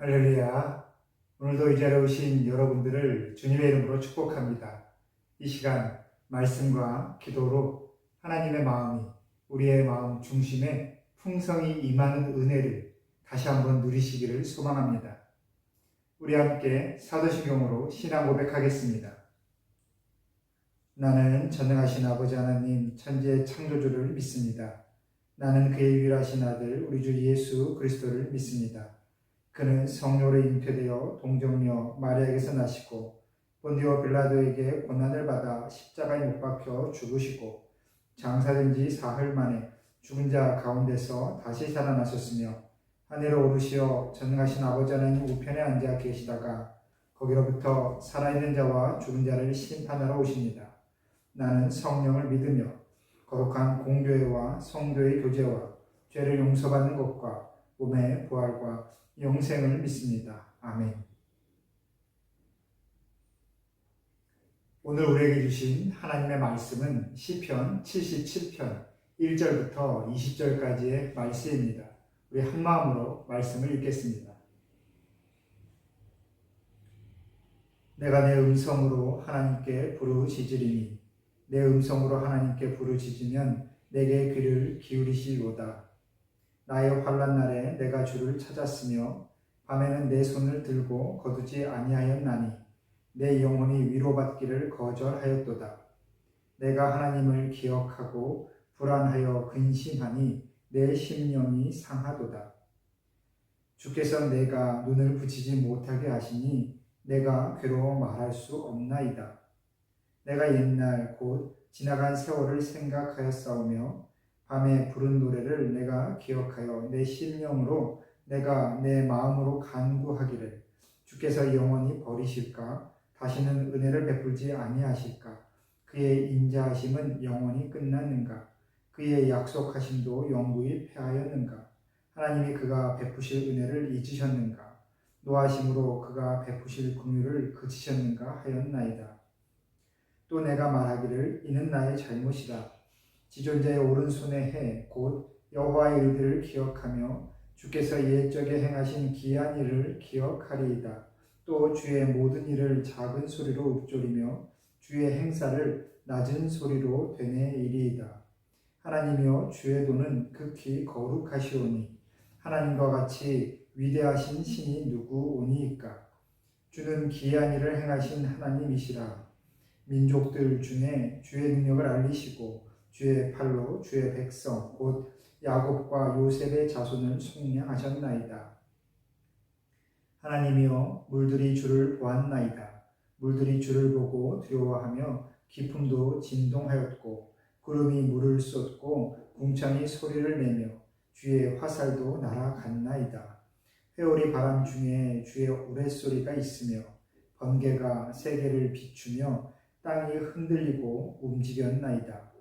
할렐루야. 오늘도 이 자리에 오신 여러분들을 주님의 이름으로 축복합니다. 이 시간 말씀과 기도로 하나님의 마음이 우리의 마음 중심에 풍성히 임하는 은혜를 다시 한번 누리시기를 소망합니다. 우리 함께 사도신경으로 신앙 고백하겠습니다. 나는 전능하신 아버지 하나님 천지의 창조주를 믿습니다. 나는 그의 유일하신 아들 우리 주 예수 그리스도를 믿습니다. 그는 성령으로 잉태되어 동정녀 마리아에게서 나시고 본디오 빌라도에게 고난을 받아 십자가에 못 박혀 죽으시고 장사된 지 사흘 만에 죽은 자 가운데서 다시 살아나셨으며 하늘로 오르시어 전능하신 아버지 하나님 우편에 앉아 계시다가 거기로부터 살아있는 자와 죽은 자를 심판하러 오십니다. 나는 성령을 믿으며 거룩한 공교회와 성도의 교제와 죄를 용서받는 것과 몸의 부활과 영생을 믿습니다. 아멘. 오늘 우리에게 주신 하나님의 말씀은 시편 77편 1절부터 20절까지의 말씀입니다. 우리 한마음으로 말씀을 읽겠습니다. 내가 내 음성으로 하나님께 부르짖으리니 내 음성으로 하나님께 부르짖으면 내게 귀를 기울이시로다. 나의 환난 날에 내가 주를 찾았으며 밤에는 내 손을 들고 거두지 아니하였나니 내 영혼이 위로받기를 거절하였도다. 내가 하나님을 기억하고 불안하여 근심하니 내 심령이 상하도다. 주께서 내가 눈을 붙이지 못하게 하시니 내가 괴로워 말할 수 없나이다. 내가 옛날 곧 지나간 세월을 생각하였사오며 밤에 부른 노래를 내가 기억하여 내 심령으로 내가 내 마음으로 간구하기를 주께서 영원히 버리실까? 다시는 은혜를 베풀지 아니하실까? 그의 인자하심은 영원히 끝났는가? 그의 약속하심도 영구히 패하였는가? 하나님이 그가 베푸실 은혜를 잊으셨는가? 노하심으로 그가 베푸실 긍휼을 그치셨는가 하였나이다. 또 내가 말하기를 이는 나의 잘못이다. 지존자의 오른손의 해 곧 여호와의 일들을 기억하며 주께서 옛적에 행하신 기이한 일을 기억하리이다. 또 주의 모든 일을 작은 소리로 읊조리며 주의 행사를 낮은 소리로 되뇌이리이다. 하나님이여 주의 도는 극히 거룩하시오니 하나님과 같이 위대하신 신이 누구오니이까. 주는 기이한 일을 행하신 하나님이시라. 민족들 중에 주의 능력을 알리시고 주의 팔로 주의 백성 곧 야곱과 요셉의 자손을 속량하셨나이다. 하나님이여 물들이 주를 보았나이다. 물들이 주를 보고 두려워하며 기품도 진동하였고 구름이 물을 쏟고 궁창이 소리를 내며 주의 화살도 날아갔나이다. 회오리 바람 중에 주의 우레소리가 있으며 번개가 세계를 비추며 땅이 흔들리고 움직였나이다.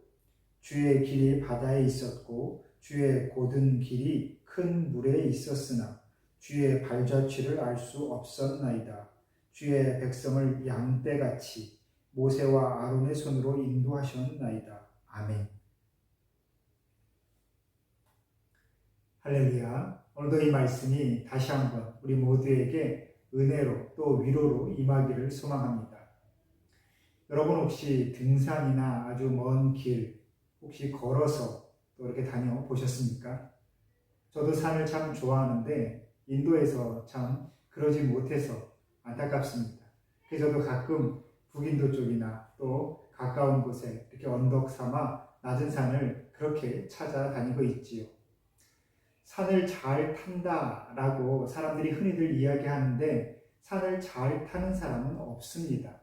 주의 길이 바다에 있었고 주의 곧은 길이 큰 물에 있었으나 주의 발자취를 알 수 없었나이다. 주의 백성을 양떼같이 모세와 아론의 손으로 인도하셨나이다. 아멘. 할렐루야. 오늘도 이 말씀이 다시 한번 우리 모두에게 은혜로 또 위로로 임하기를 소망합니다. 여러분 혹시 등산이나 아주 먼 길 혹시 걸어서 또 이렇게 다녀보셨습니까? 저도 산을 참 좋아하는데 인도에서 참 그러지 못해서 안타깝습니다. 그래서 저도 가끔 북인도 쪽이나 또 가까운 곳에 이렇게 언덕 삼아 낮은 산을 그렇게 찾아다니고 있지요. 산을 잘 탄다라고 사람들이 흔히들 이야기하는데 산을 잘 타는 사람은 없습니다.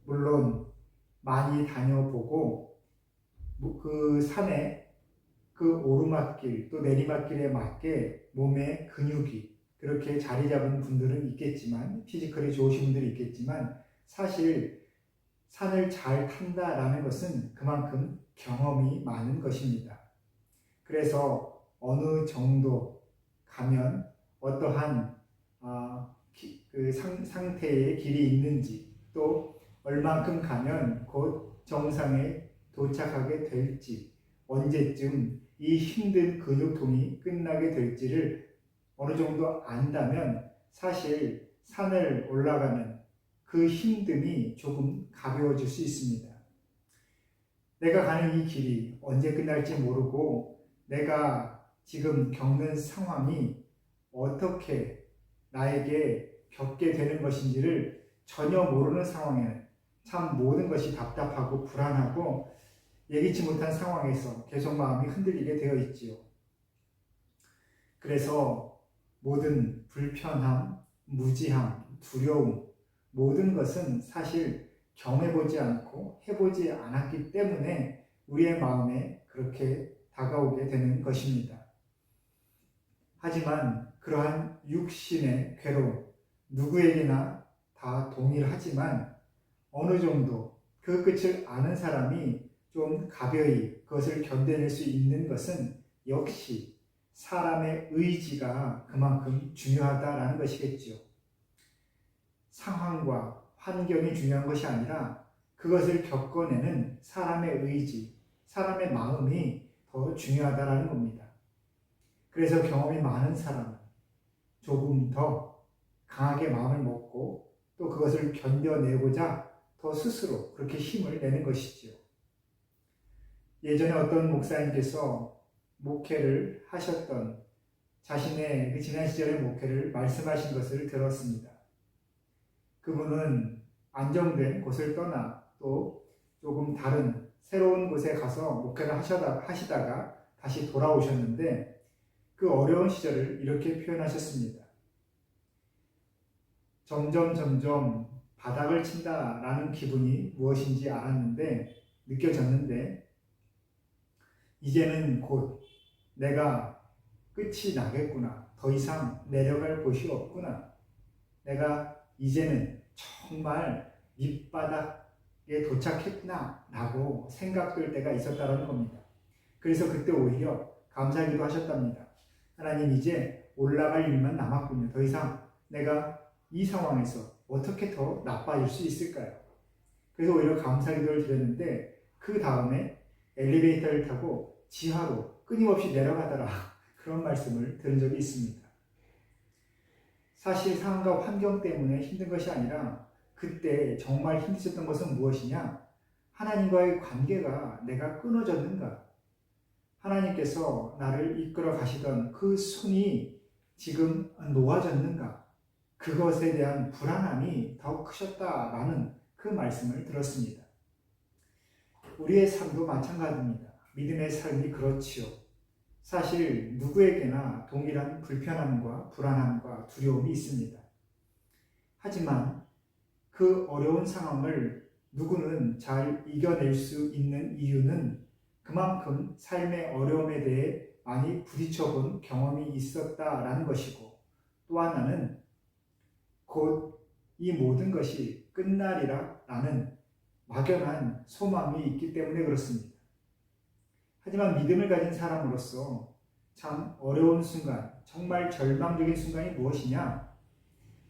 물론 많이 다녀보고 그 산에 그 오르막길 또 내리막길에 맞게 몸의 근육이 그렇게 자리 잡은 분들은 있겠지만 피지컬이 좋으신 분들이 있겠지만 사실 산을 잘 탄다라는 것은 그만큼 경험이 많은 것입니다. 그래서 어느 정도 가면 어떠한 그 상태의 길이 있는지 또 얼만큼 가면 곧 정상에 도착하게 될지 언제쯤 이 힘든 근육통이 끝나게 될지를 어느 정도 안다면 사실 산을 올라가는 그 힘듦이 조금 가벼워질 수 있습니다. 내가 가는 이 길이 언제 끝날지 모르고 내가 지금 겪는 상황이 어떻게 나에게 겪게 되는 것인지를 전혀 모르는 상황에는 참 모든 것이 답답하고 불안하고 예기치 못한 상황에서 계속 마음이 흔들리게 되어 있지요. 그래서 모든 불편함, 무지함, 두려움, 모든 것은 사실 경험해보지 않고 해보지 않았기 때문에 우리의 마음에 그렇게 다가오게 되는 것입니다. 하지만 그러한 육신의 괴로움, 누구에게나 다 동일하지만 어느 정도 그 끝을 아는 사람이 좀 가벼이 그것을 견뎌낼 수 있는 것은 역시 사람의 의지가 그만큼 중요하다라는 것이겠지요. 상황과 환경이 중요한 것이 아니라 그것을 겪어내는 사람의 의지, 사람의 마음이 더 중요하다라는 겁니다. 그래서 경험이 많은 사람은 조금 더 강하게 마음을 먹고 또 그것을 견뎌내고자 더 스스로 그렇게 힘을 내는 것이지요. 예전에 어떤 목사님께서 목회를 하셨던 자신의 그 지난 시절의 목회를 말씀하신 것을 들었습니다. 그분은 안정된 곳을 떠나 또 조금 다른 새로운 곳에 가서 목회를 하시다가 다시 돌아오셨는데 그 어려운 시절을 이렇게 표현하셨습니다. 점점 바닥을 친다라는 기분이 무엇인지 알았는데 느껴졌는데 이제는 곧 내가 끝이 나겠구나. 더 이상 내려갈 곳이 없구나. 내가 이제는 정말 밑바닥에 도착했구나 라고 생각될 때가 있었다는 겁니다. 그래서 그때 오히려 감사기도 하셨답니다. 하나님, 이제 올라갈 일만 남았군요. 더 이상 내가 이 상황에서 어떻게 더 나빠질 수 있을까요? 그래서 오히려 감사기도를 드렸는데 그 다음에 엘리베이터를 타고 지하로 끊임없이 내려가더라. 그런 말씀을 들은 적이 있습니다. 사실 상황과 환경 때문에 힘든 것이 아니라 그때 정말 힘드셨던 것은 무엇이냐? 하나님과의 관계가 내가 끊어졌는가? 하나님께서 나를 이끌어 가시던 그 손이 지금 놓아졌는가? 그것에 대한 불안함이 더 크셨다라는 그 말씀을 들었습니다. 우리의 삶도 마찬가지입니다. 믿음의 삶이 그렇지요. 사실 누구에게나 동일한 불편함과 불안함과 두려움이 있습니다. 하지만 그 어려운 상황을 누구는 잘 이겨낼 수 있는 이유는 그만큼 삶의 어려움에 대해 많이 부딪혀본 경험이 있었다라는 것이고, 또 하나는 곧 이 모든 것이 끝나리라 라는 막연한 소망이 있기 때문에 그렇습니다. 하지만 믿음을 가진 사람으로서 참 어려운 순간, 정말 절망적인 순간이 무엇이냐?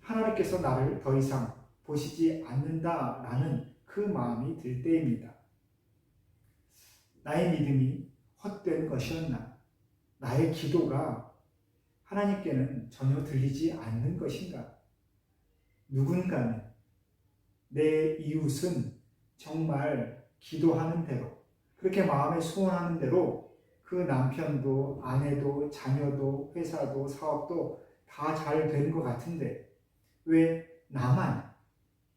하나님께서 나를 더 이상 보시지 않는다라는 그 마음이 들 때입니다. 나의 믿음이 헛된 것이었나? 나의 기도가 하나님께는 전혀 들리지 않는 것인가? 누군가는 내 이웃은 정말 기도하는 대로, 그렇게 마음에 소원하는 대로 그 남편도 아내도 자녀도 회사도 사업도 다 잘 된 것 같은데 왜 나만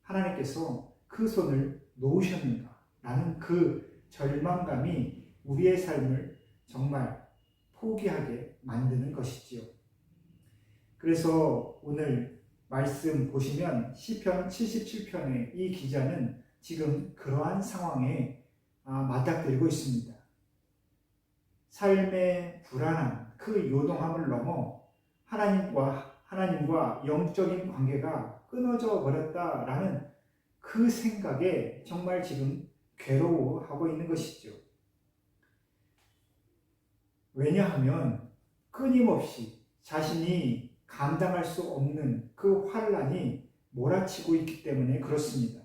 하나님께서 그 손을 놓으셨는가? 라는 그 절망감이 우리의 삶을 정말 포기하게 만드는 것이지요. 그래서 오늘 말씀 보시면 시편 77편의 이 기자는 지금 그러한 상황에 맞닥뜨리고 있습니다. 삶의 불안한 그 요동함을 넘어 하나님과 영적인 관계가 끊어져 버렸다라는 그 생각에 정말 지금 괴로워하고 있는 것이죠. 왜냐하면 끊임없이 자신이 감당할 수 없는 그 환난이 몰아치고 있기 때문에 그렇습니다.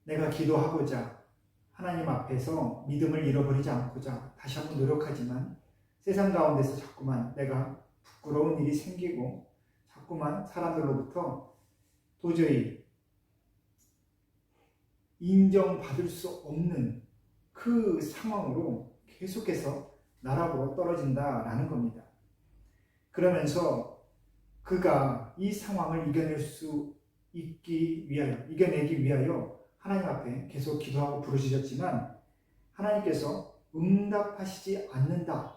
내가 기도하고자 하나님 앞에서 믿음을 잃어버리지 않고자 다시 한번 노력하지만 세상 가운데서 자꾸만 내가 부끄러운 일이 생기고 자꾸만 사람들로부터 도저히 인정받을 수 없는 그 상황으로 계속해서 나락으로 떨어진다라는 겁니다. 그러면서 그가 이 상황을 이겨내기 위하여 하나님 앞에 계속 기도하고 부르짖었지만 하나님께서 응답하시지 않는다.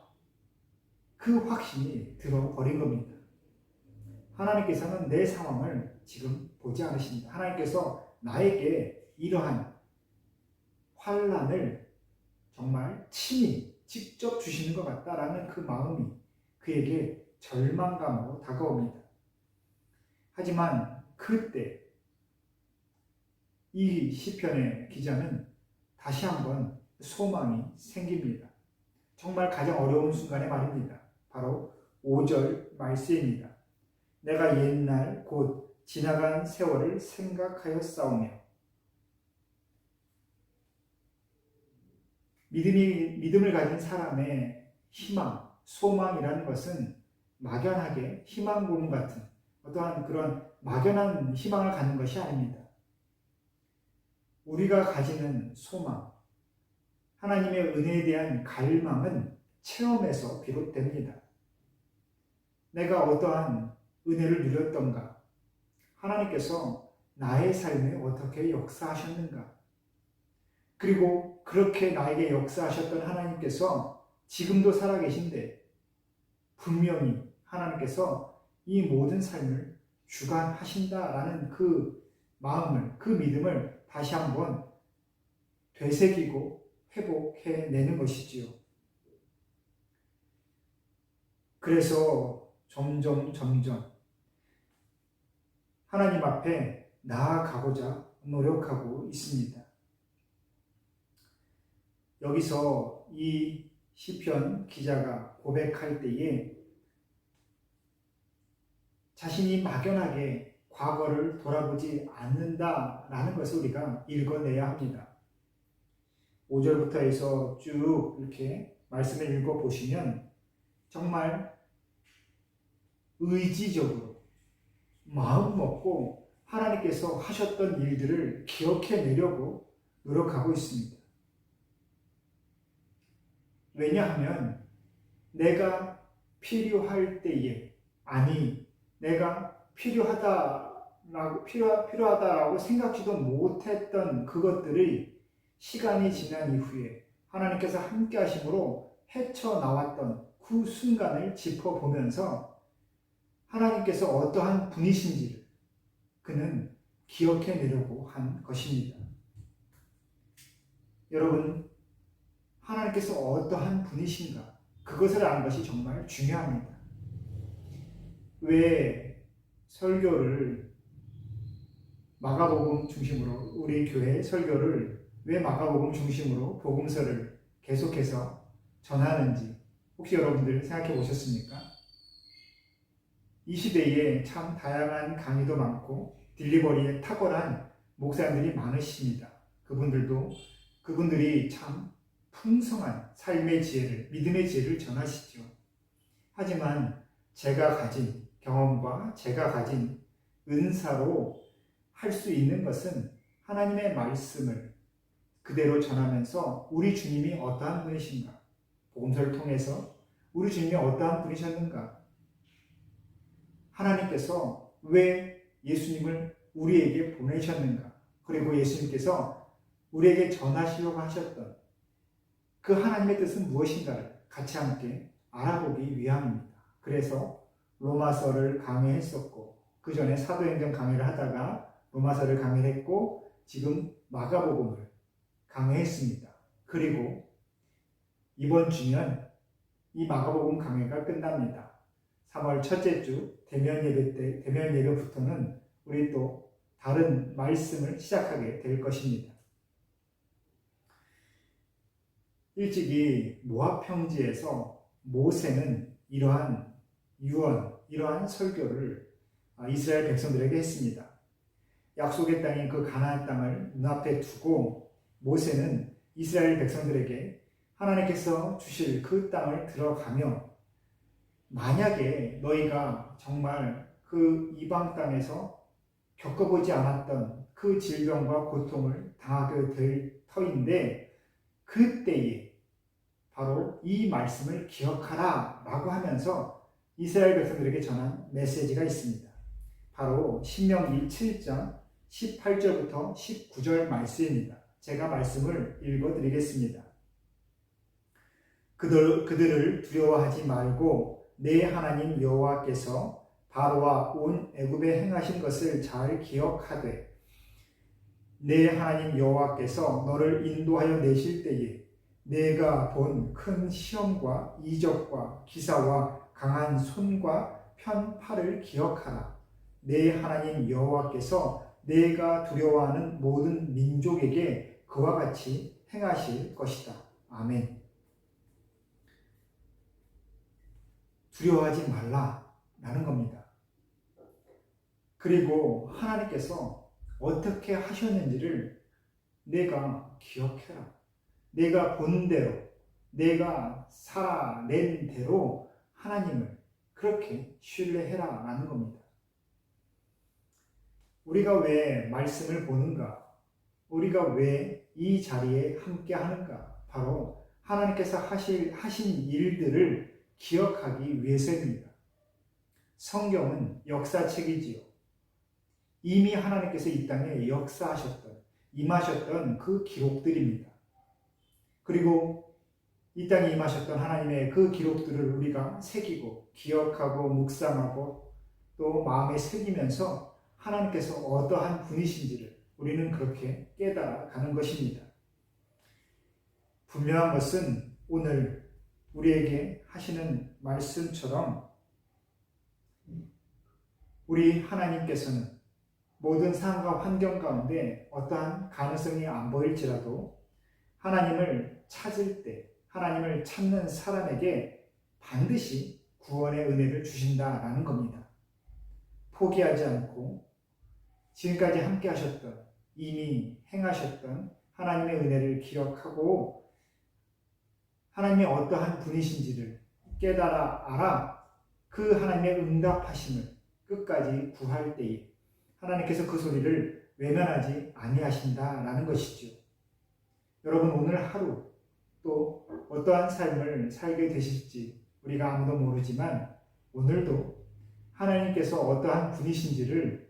그 확신이 들어버린 겁니다. 하나님께서는 내 상황을 지금 보지 않으십니다. 하나님께서 나에게 이러한 환난을 정말 친히 직접 주시는 것 같다라는 그 마음이 그에게 절망감으로 다가옵니다. 하지만 그때 이 시편의 기자는 다시 한번 소망이 생깁니다. 정말 가장 어려운 순간에 말입니다. 바로 5절 말씀입니다. 내가 옛날 곧 지나간 세월을 생각하여 싸우며 믿음을 가진 사람의 희망, 소망이라는 것은 막연하게 희망 고문 같은 어떠한 그런 막연한 희망을 갖는 것이 아닙니다. 우리가 가지는 소망, 하나님의 은혜에 대한 갈망은 체험에서 비롯됩니다. 내가 어떠한 은혜를 누렸던가, 하나님께서 나의 삶에 어떻게 역사하셨는가, 그리고 그렇게 나에게 역사하셨던 하나님께서 지금도 살아계신데 분명히 하나님께서 이 모든 삶을 주관하신다라는 그 마음을, 그 믿음을 다시 한번 되새기고 회복해내는 것이지요. 그래서 점점 하나님 앞에 나아가고자 노력하고 있습니다. 여기서 이 시편 기자가 고백할 때에 자신이 막연하게 과거를 돌아보지 않는다라는 것을 우리가 읽어내야 합니다. 5절부터 해서 쭉 이렇게 말씀을 읽어보시면 정말 의지적으로 마음 먹고 하나님께서 하셨던 일들을 기억해내려고 노력하고 있습니다. 왜냐하면 내가 필요할 때에, 아니 내가 필요하다라고 생각지도 못했던 그것들이 시간이 지난 이후에 하나님께서 함께 하심으로 헤쳐나왔던 그 순간을 짚어보면서 하나님께서 어떠한 분이신지를 그는 기억해내려고 한 것입니다. 여러분, 하나님께서 어떠한 분이신가, 그것을 아는 것이 정말 중요합니다. 왜 설교를 마가복음 중심으로, 우리 교회 설교를 왜 마가복음 중심으로 복음서를 계속해서 전하는지 혹시 여러분들 생각해 보셨습니까? 이 시대에 참 다양한 강의도 많고 딜리버리에 탁월한 목사님들이 많으십니다. 그분들이 참 풍성한 삶의 지혜를, 믿음의 지혜를 전하시죠. 하지만 제가 가진 경험과 제가 가진 은사로 할 수 있는 것은 하나님의 말씀을 그대로 전하면서 우리 주님이 어떠한 분이신가, 복음서를 통해서 우리 주님이 어떠한 분이셨는가, 하나님께서 왜 예수님을 우리에게 보내셨는가, 그리고 예수님께서 우리에게 전하시려고 하셨던 그 하나님의 뜻은 무엇인가를 같이 함께 알아보기 위함입니다. 그래서 로마서를 강의했었고, 그 전에 사도행전 강의를 하다가 로마서를 강의했고, 지금 마가복음을 강의했습니다. 그리고 이번 주면 이 마가복음 강의가 끝납니다. 3월 첫째 주 대면 예배부터는 우리 또 다른 말씀을 시작하게 될 것입니다. 일찍이 모압 평지에서 모세는 이러한 설교를 이스라엘 백성들에게 했습니다. 약속의 땅인 그 가나안 땅을 눈앞에 두고 모세는 이스라엘 백성들에게 하나님께서 주실 그 땅을 들어가며 만약에 너희가 정말 그 이방 땅에서 겪어보지 않았던 그 질병과 고통을 당하게 될 터인데, 그때에 바로 이 말씀을 기억하라 라고 하면서 이스라엘 백성들에게 전한 메시지가 있습니다. 바로 신명기 7장 18절부터 19절 말씀입니다. 제가 말씀을 읽어드리겠습니다. 그들을 두려워하지 말고 내 하나님 여호와께서 바로와 온 애굽에 행하신 것을 잘 기억하되, 내 하나님 여호와께서 너를 인도하여 내실 때에 내가 본 큰 시험과 이적과 기사와 강한 손과 편 팔을 기억하라. 내 하나님 여호와께서 내가 두려워하는 모든 민족에게 그와 같이 행하실 것이다. 아멘. 두려워하지 말라라는 겁니다. 그리고 하나님께서 어떻게 하셨는지를 내가 기억해라. 내가 본 대로, 내가 살아낸 대로 하나님을 그렇게 신뢰해라 라는 겁니다. 우리가 왜 말씀을 보는가? 우리가 왜 이 자리에 함께 하는가? 바로 하나님께서 하신 일들을 기억하기 위해서입니다. 성경은 역사책이지요. 이미 하나님께서 이 땅에 역사하셨던, 임하셨던 그 기록들입니다. 그리고 이 땅에 임하셨던 하나님의 그 기록들을 우리가 새기고 기억하고 묵상하고 또 마음에 새기면서 하나님께서 어떠한 분이신지를 우리는 그렇게 깨달아가는 것입니다. 분명한 것은 오늘 우리에게 하시는 말씀처럼 우리 하나님께서는 모든 상황과 환경 가운데 어떠한 가능성이 안 보일지라도 하나님을 찾을 때, 하나님을 찾는 사람에게 반드시 구원의 은혜를 주신다라는 겁니다. 포기하지 않고 지금까지 함께 하셨던, 이미 행하셨던 하나님의 은혜를 기억하고 하나님이 어떠한 분이신지를 깨달아 알아 그 하나님의 응답하심을 끝까지 구할 때에 하나님께서 그 소리를 외면하지 아니하신다라는 것이죠. 여러분, 오늘 하루 또 어떠한 삶을 살게 되실지 우리가 아무도 모르지만 오늘도 하나님께서 어떠한 분이신지를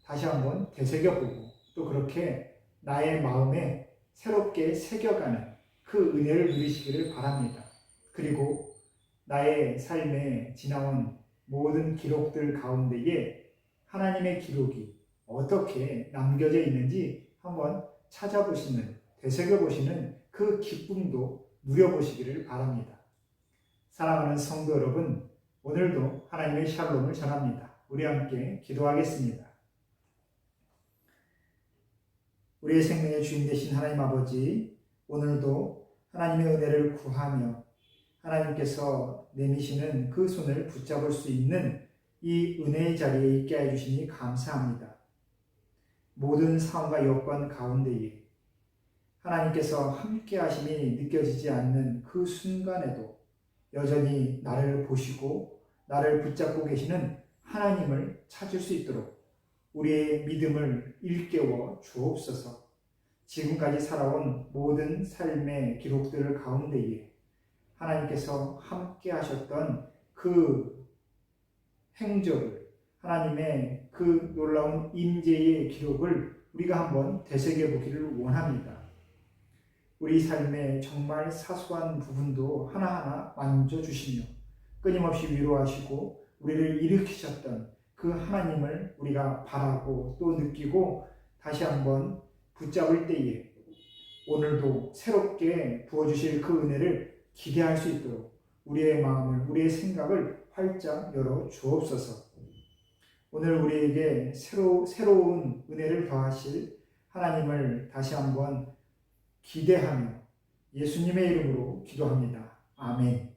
다시 한번 되새겨보고 또 그렇게 나의 마음에 새롭게 새겨가는 그 은혜를 누리시기를 바랍니다. 그리고 나의 삶에 지나온 모든 기록들 가운데에 하나님의 기록이 어떻게 남겨져 있는지 한번 찾아보시는, 되새겨보시는 그 기쁨도 누려보시기를 바랍니다. 사랑하는 성도 여러분, 오늘도 하나님의 샬롬을 전합니다. 우리 함께 기도하겠습니다. 우리의 생명의 주인 되신 하나님 아버지, 오늘도 하나님의 은혜를 구하며 하나님께서 내미시는 그 손을 붙잡을 수 있는 이 은혜의 자리에 있게 해주시니 감사합니다. 모든 상황과 여건 가운데에 하나님께서 함께 하심이 느껴지지 않는 그 순간에도 여전히 나를 보시고 나를 붙잡고 계시는 하나님을 찾을 수 있도록 우리의 믿음을 일깨워 주옵소서. 지금까지 살아온 모든 삶의 기록들 가운데에 하나님께서 함께 하셨던 그 행적을, 하나님의 그 놀라운 임재의 기록을 우리가 한번 되새겨 보기를 원합니다. 우리 삶의 정말 사소한 부분도 하나하나 만져주시며 끊임없이 위로하시고 우리를 일으키셨던 그 하나님을 우리가 바라고 또 느끼고 다시 한번 붙잡을 때에 오늘도 새롭게 부어주실 그 은혜를 기대할 수 있도록 우리의 마음을, 우리의 생각을 활짝 열어 주옵소서. 오늘 우리에게 새로운 은혜를 더하실 하나님을 다시 한번 기대하며 예수님의 이름으로 기도합니다. 아멘.